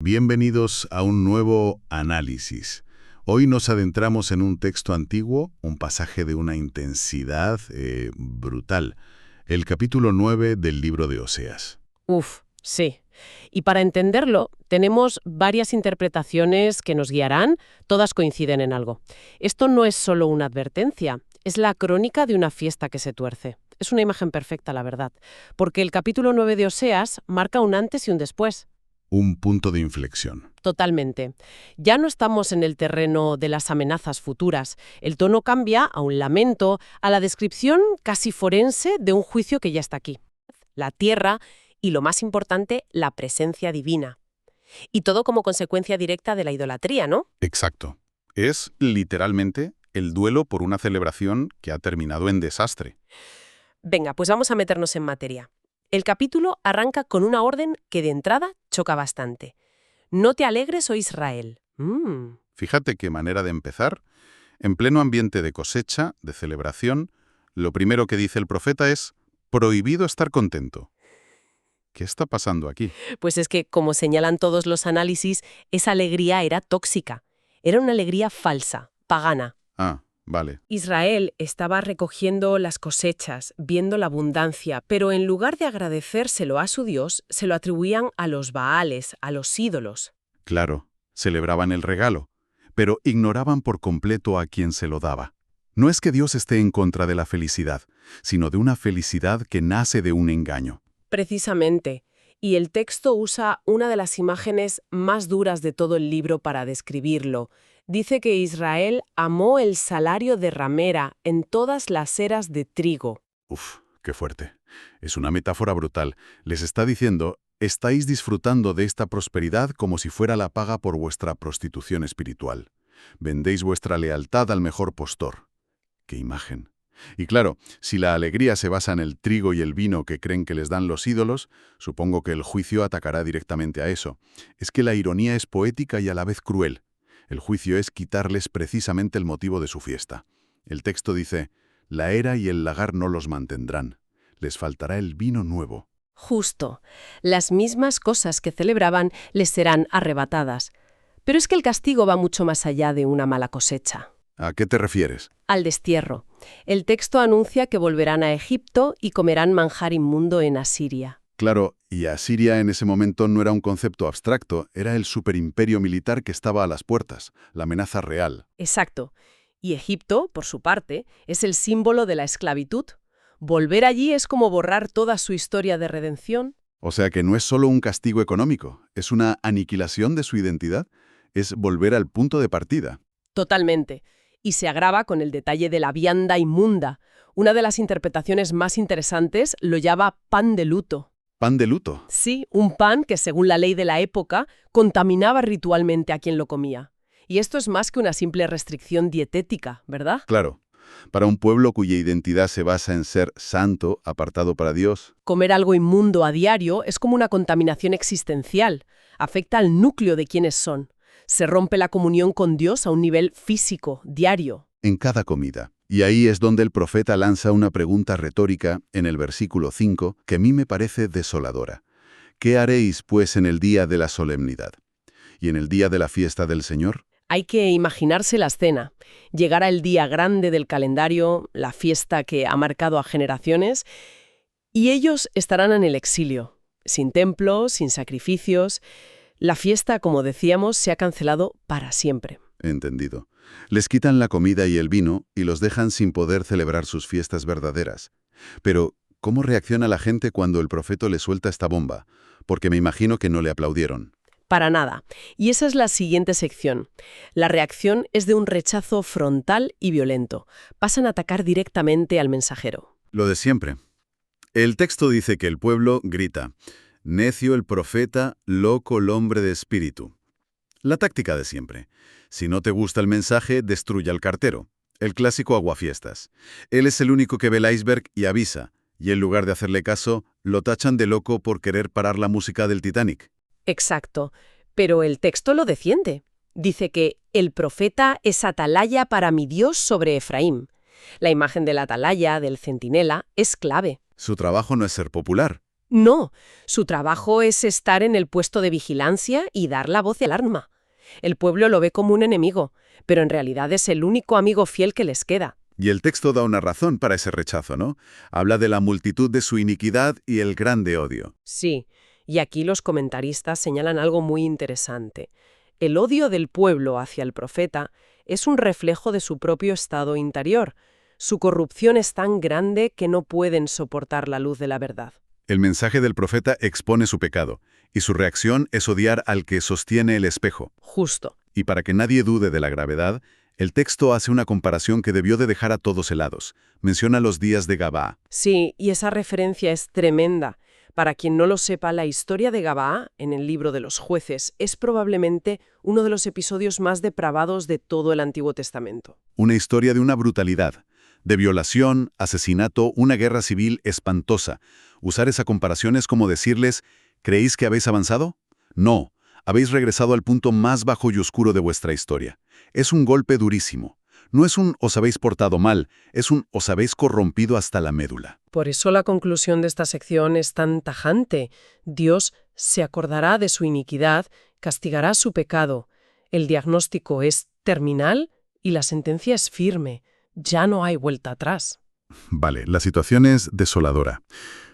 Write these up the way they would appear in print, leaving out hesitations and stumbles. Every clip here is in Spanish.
Bienvenidos a un nuevo análisis. Hoy nos adentramos en un texto antiguo, un pasaje de una intensidad brutal, el capítulo 9 del libro de Oseas. Uf, sí. Y para entenderlo, tenemos varias interpretaciones que nos guiarán, todas coinciden en algo. Esto no es solo una advertencia, es la crónica de una fiesta que se tuerce. Es una imagen perfecta, la verdad, porque el capítulo 9 de Oseas marca un antes y un después. Un punto de inflexión. Totalmente. Ya no estamos en el terreno de las amenazas futuras. El tono cambia a un lamento, a la descripción casi forense de un juicio que ya está aquí. La tierra y, lo más importante, la presencia divina. Y todo como consecuencia directa de la idolatría, ¿no? Exacto. Es, literalmente, el duelo por una celebración que ha terminado en desastre. Venga, pues vamos a meternos en materia. El capítulo arranca con una orden que de entrada choca bastante. No te alegres, oh Israel. Fíjate qué manera de empezar. En pleno ambiente de cosecha, de celebración, lo primero que dice el profeta es: prohibido estar contento. ¿Qué está pasando aquí? Pues es que, como señalan todos los análisis, esa alegría era tóxica. Era una alegría falsa, pagana. Ah, vale. Israel estaba recogiendo las cosechas, viendo la abundancia, pero en lugar de agradecérselo a su Dios, se lo atribuían a los Baales, a los ídolos. Claro, celebraban el regalo, pero ignoraban por completo a quien se lo daba. No es que Dios esté en contra de la felicidad, sino de una felicidad que nace de un engaño. Precisamente. Y el texto usa una de las imágenes más duras de todo el libro para describirlo. Dice que Israel amó el salario de ramera en todas las eras de trigo. Uf, qué fuerte. Es una metáfora brutal. Les está diciendo: estáis disfrutando de esta prosperidad como si fuera la paga por vuestra prostitución espiritual. Vendéis vuestra lealtad al mejor postor. ¡Qué imagen! Y claro, si la alegría se basa en el trigo y el vino que creen que les dan los ídolos, supongo que el juicio atacará directamente a eso. Es que la ironía es poética y a la vez cruel. El juicio es quitarles precisamente el motivo de su fiesta. El texto dice: la era y el lagar no los mantendrán. Les faltará el vino nuevo. Justo. Las mismas cosas que celebraban les serán arrebatadas. Pero es que el castigo va mucho más allá de una mala cosecha. ¿A qué te refieres? Al destierro. El texto anuncia que volverán a Egipto y comerán manjar inmundo en Asiria. Claro, y Asiria en ese momento no era un concepto abstracto, era el superimperio militar que estaba a las puertas, la amenaza real. Exacto. Y Egipto, por su parte, es el símbolo de la esclavitud. Volver allí es como borrar toda su historia de redención. O sea que no es solo un castigo económico, es una aniquilación de su identidad, es volver al punto de partida. Totalmente. Y se agrava con el detalle de la vianda inmunda. Una de las interpretaciones más interesantes lo llama pan de luto. ¿Pan de luto? Sí, un pan que, según la ley de la época, contaminaba ritualmente a quien lo comía. Y esto es más que una simple restricción dietética, ¿verdad? Claro. Para un pueblo cuya identidad se basa en ser santo, apartado para Dios. Comer algo inmundo a diario es como una contaminación existencial. Afecta al núcleo de quienes son. Se rompe la comunión con Dios a un nivel físico, diario. En cada comida. Y ahí es donde el profeta lanza una pregunta retórica en el versículo 5 que a mí me parece desoladora. ¿Qué haréis, pues, en el día de la solemnidad? ¿Y en el día de la fiesta del Señor? Hay que imaginarse la escena. Llegará el día grande del calendario, la fiesta que ha marcado a generaciones, y ellos estarán en el exilio, sin templo, sin sacrificios. La fiesta, como decíamos, se ha cancelado para siempre. Entendido. Les quitan la comida y el vino y los dejan sin poder celebrar sus fiestas verdaderas. Pero, ¿cómo reacciona la gente cuando el profeta le suelta esta bomba? Porque me imagino que no le aplaudieron. Para nada. Y esa es la siguiente sección. La reacción es de un rechazo frontal y violento. Pasan a atacar directamente al mensajero. Lo de siempre. El texto dice que el pueblo grita: necio el profeta, loco el hombre de espíritu. La táctica de siempre. Si no te gusta el mensaje, destruye al cartero. El clásico aguafiestas. Él es el único que ve el iceberg y avisa, y en lugar de hacerle caso, lo tachan de loco por querer parar la música del Titanic. Exacto. Pero el texto lo defiende. Dice que el profeta es atalaya para mi Dios sobre Efraín. La imagen del atalaya, del centinela, es clave. Su trabajo no es ser popular, No, su trabajo es estar en el puesto de vigilancia y dar la voz de alarma. El pueblo lo ve como un enemigo, pero en realidad es el único amigo fiel que les queda. Y el texto da una razón para ese rechazo, ¿no? Habla de la multitud de su iniquidad y el grande odio. Sí, y aquí los comentaristas señalan algo muy interesante. El odio del pueblo hacia el profeta es un reflejo de su propio estado interior. Su corrupción es tan grande que no pueden soportar la luz de la verdad. El mensaje del profeta expone su pecado, y su reacción es odiar al que sostiene el espejo. Justo. Y para que nadie dude de la gravedad, el texto hace una comparación que debió de dejar a todos helados. Menciona los días de Gabaa. Sí, y esa referencia es tremenda. Para quien no lo sepa, la historia de Gabaa, en el libro de los jueces, es probablemente uno de los episodios más depravados de todo el Antiguo Testamento. Una historia de una brutalidad, de violación, asesinato, una guerra civil espantosa. Usar esa comparación es como decirles, ¿creéis que habéis avanzado? No, habéis regresado al punto más bajo y oscuro de vuestra historia. Es un golpe durísimo. No es un os habéis portado mal, es un os habéis corrompido hasta la médula. Por eso la conclusión de esta sección es tan tajante. Dios se acordará de su iniquidad, castigará su pecado. El diagnóstico es terminal y la sentencia es firme. Ya no hay vuelta atrás. Vale, la situación es desoladora.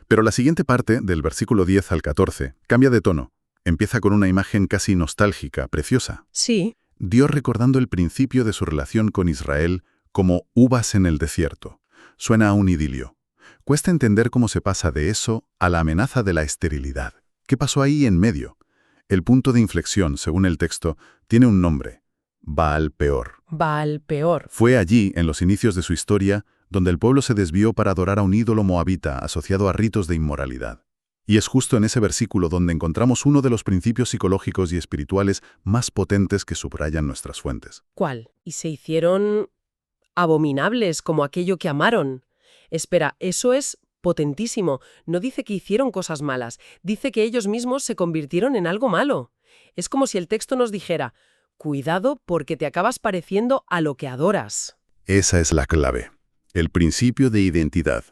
Pero la siguiente parte, del versículo 10 al 14, cambia de tono. Empieza con una imagen casi nostálgica, preciosa. Sí. Dios recordando el principio de su relación con Israel como uvas en el desierto. Suena a un idilio. Cuesta entender cómo se pasa de eso a la amenaza de la esterilidad. ¿Qué pasó ahí en medio? El punto de inflexión, según el texto, tiene un nombre. Baal Peor. Baal Peor. Fue allí, en los inicios de su historia, donde el pueblo se desvió para adorar a un ídolo moabita asociado a ritos de inmoralidad. Y es justo en ese versículo donde encontramos uno de los principios psicológicos y espirituales más potentes que subrayan nuestras fuentes. ¿Cuál? Y se hicieron abominables como aquello que amaron. Espera, eso es potentísimo. No dice que hicieron cosas malas, dice que ellos mismos se convirtieron en algo malo. Es como si el texto nos dijera, cuidado porque te acabas pareciendo a lo que adoras. Esa es la clave. El principio de identidad.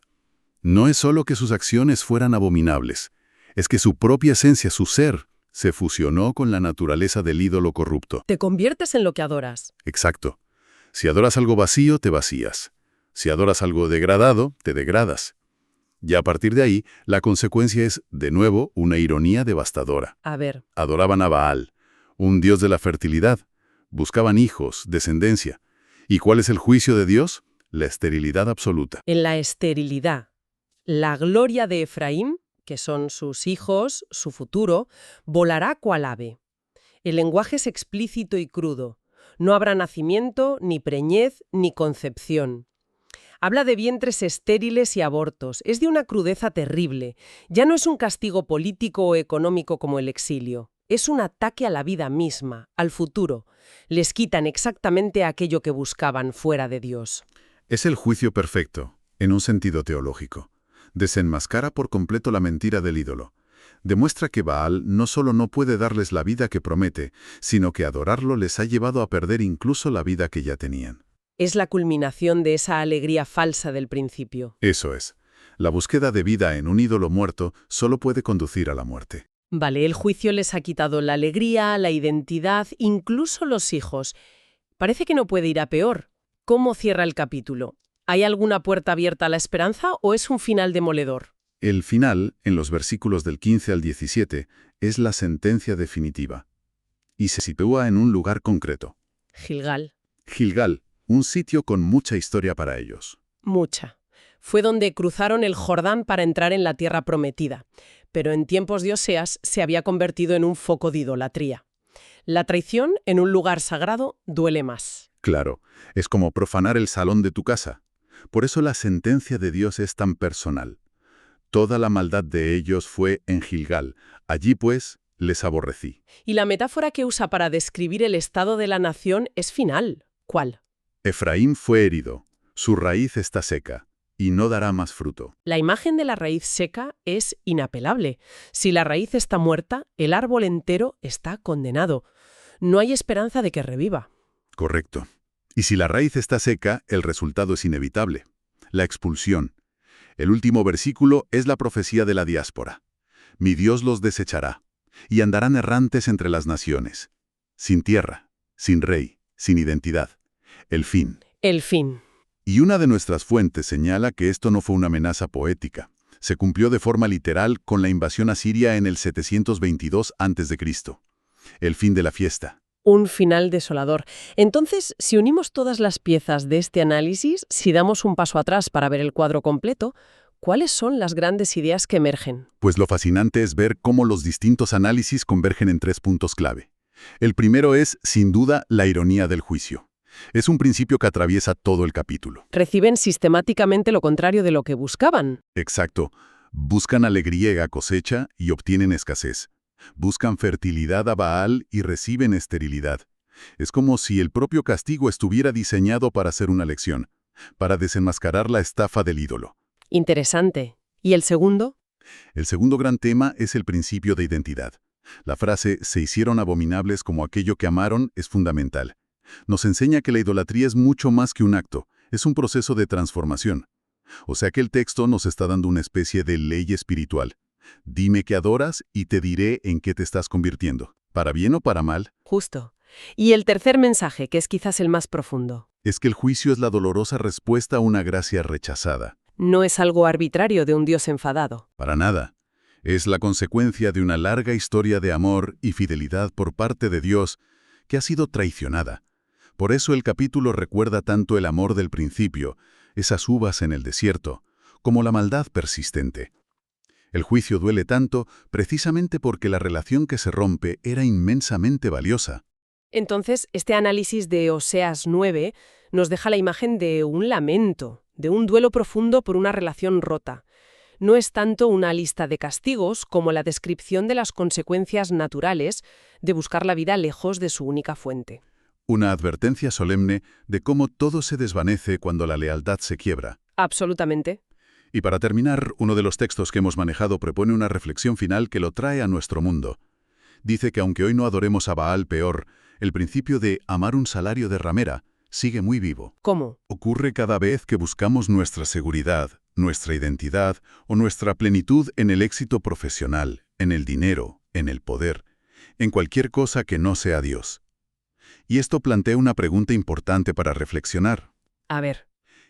No es solo que sus acciones fueran abominables, es que su propia esencia, su ser, se fusionó con la naturaleza del ídolo corrupto. Te conviertes en lo que adoras. Exacto. Si adoras algo vacío, te vacías. Si adoras algo degradado, te degradas. Y a partir de ahí, la consecuencia es, de nuevo, una ironía devastadora. A ver. Adoraban a Baal, un dios de la fertilidad. Buscaban hijos, descendencia. ¿Y cuál es el juicio de Dios? La esterilidad absoluta. En la esterilidad. La gloria de Efraín, que son sus hijos, su futuro, volará cual ave. El lenguaje es explícito y crudo. No habrá nacimiento, ni preñez, ni concepción. Habla de vientres estériles y abortos. Es de una crudeza terrible. Ya no es un castigo político o económico como el exilio. Es un ataque a la vida misma, al futuro. Les quitan exactamente aquello que buscaban fuera de Dios. Es el juicio perfecto, en un sentido teológico. Desenmascara por completo la mentira del ídolo. Demuestra que Baal no solo no puede darles la vida que promete, sino que adorarlo les ha llevado a perder incluso la vida que ya tenían. Es la culminación de esa alegría falsa del principio. Eso es. La búsqueda de vida en un ídolo muerto solo puede conducir a la muerte. Vale, el juicio les ha quitado la alegría, la identidad, incluso los hijos. Parece que no puede ir a peor. ¿Cómo cierra el capítulo? ¿Hay alguna puerta abierta a la esperanza o es un final demoledor? El final, en los versículos del 15 al 17, es la sentencia definitiva. Y se sitúa en un lugar concreto. Gilgal. Gilgal, un sitio con mucha historia para ellos. Mucha. Fue donde cruzaron el Jordán para entrar en la tierra prometida. Pero en tiempos de Oseas se había convertido en un foco de idolatría. La traición en un lugar sagrado duele más. Claro, es como profanar el salón de tu casa. Por eso la sentencia de Dios es tan personal. Toda la maldad de ellos fue en Gilgal. Allí, pues, les aborrecí. Y la metáfora que usa para describir el estado de la nación es final. ¿Cuál? Efraín fue herido. Su raíz está seca y no dará más fruto. La imagen de la raíz seca es inapelable. Si la raíz está muerta, el árbol entero está condenado. No hay esperanza de que reviva. Correcto. Y si la raíz está seca, el resultado es inevitable. La expulsión. El último versículo es la profecía de la diáspora. Mi Dios los desechará, y andarán errantes entre las naciones, sin tierra, sin rey, sin identidad. El fin. El fin. Y una de nuestras fuentes señala que esto no fue una amenaza poética. Se cumplió de forma literal con la invasión asiria en el 722 a.C. El fin de la fiesta. Un final desolador. Entonces, si unimos todas las piezas de este análisis, si damos un paso atrás para ver el cuadro completo, ¿cuáles son las grandes ideas que emergen? Pues lo fascinante es ver cómo los distintos análisis convergen en 3 puntos clave. El primero es, sin duda, la ironía del juicio. Es un principio que atraviesa todo el capítulo. Reciben sistemáticamente lo contrario de lo que buscaban. Exacto. Buscan alegría a cosecha y obtienen escasez. Buscan fertilidad a Baal y reciben esterilidad. Es como si el propio castigo estuviera diseñado para ser una lección, para desenmascarar la estafa del ídolo. Interesante. ¿Y el segundo? El segundo gran tema es el principio de identidad. La frase «se hicieron abominables como aquello que amaron» es fundamental. Nos enseña que la idolatría es mucho más que un acto, es un proceso de transformación. O sea que el texto nos está dando una especie de ley espiritual. Dime qué adoras y te diré en qué te estás convirtiendo, para bien o para mal. Justo. Y el tercer mensaje, que es quizás el más profundo. Es que el juicio es la dolorosa respuesta a una gracia rechazada. No es algo arbitrario de un Dios enfadado. Para nada. Es la consecuencia de una larga historia de amor y fidelidad por parte de Dios que ha sido traicionada. Por eso el capítulo recuerda tanto el amor del principio, esas uvas en el desierto, como la maldad persistente. El juicio duele tanto precisamente porque la relación que se rompe era inmensamente valiosa. Entonces, este análisis de Oseas 9 nos deja la imagen de un lamento, de un duelo profundo por una relación rota. No es tanto una lista de castigos como la descripción de las consecuencias naturales de buscar la vida lejos de su única fuente. Una advertencia solemne de cómo todo se desvanece cuando la lealtad se quiebra. Absolutamente. Y para terminar, uno de los textos que hemos manejado propone una reflexión final que lo trae a nuestro mundo. Dice que aunque hoy no adoremos a Baal peor, el principio de amar un salario de ramera sigue muy vivo. ¿Cómo? Ocurre cada vez que buscamos nuestra seguridad, nuestra identidad o nuestra plenitud en el éxito profesional, en el dinero, en el poder, en cualquier cosa que no sea Dios. Y esto plantea una pregunta importante para reflexionar. A ver.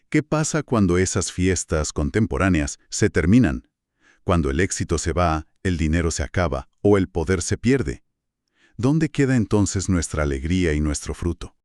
¿Qué pasa cuando esas fiestas contemporáneas se terminan? Cuando el éxito se va, el dinero se acaba o el poder se pierde. ¿Dónde queda entonces nuestra alegría y nuestro fruto?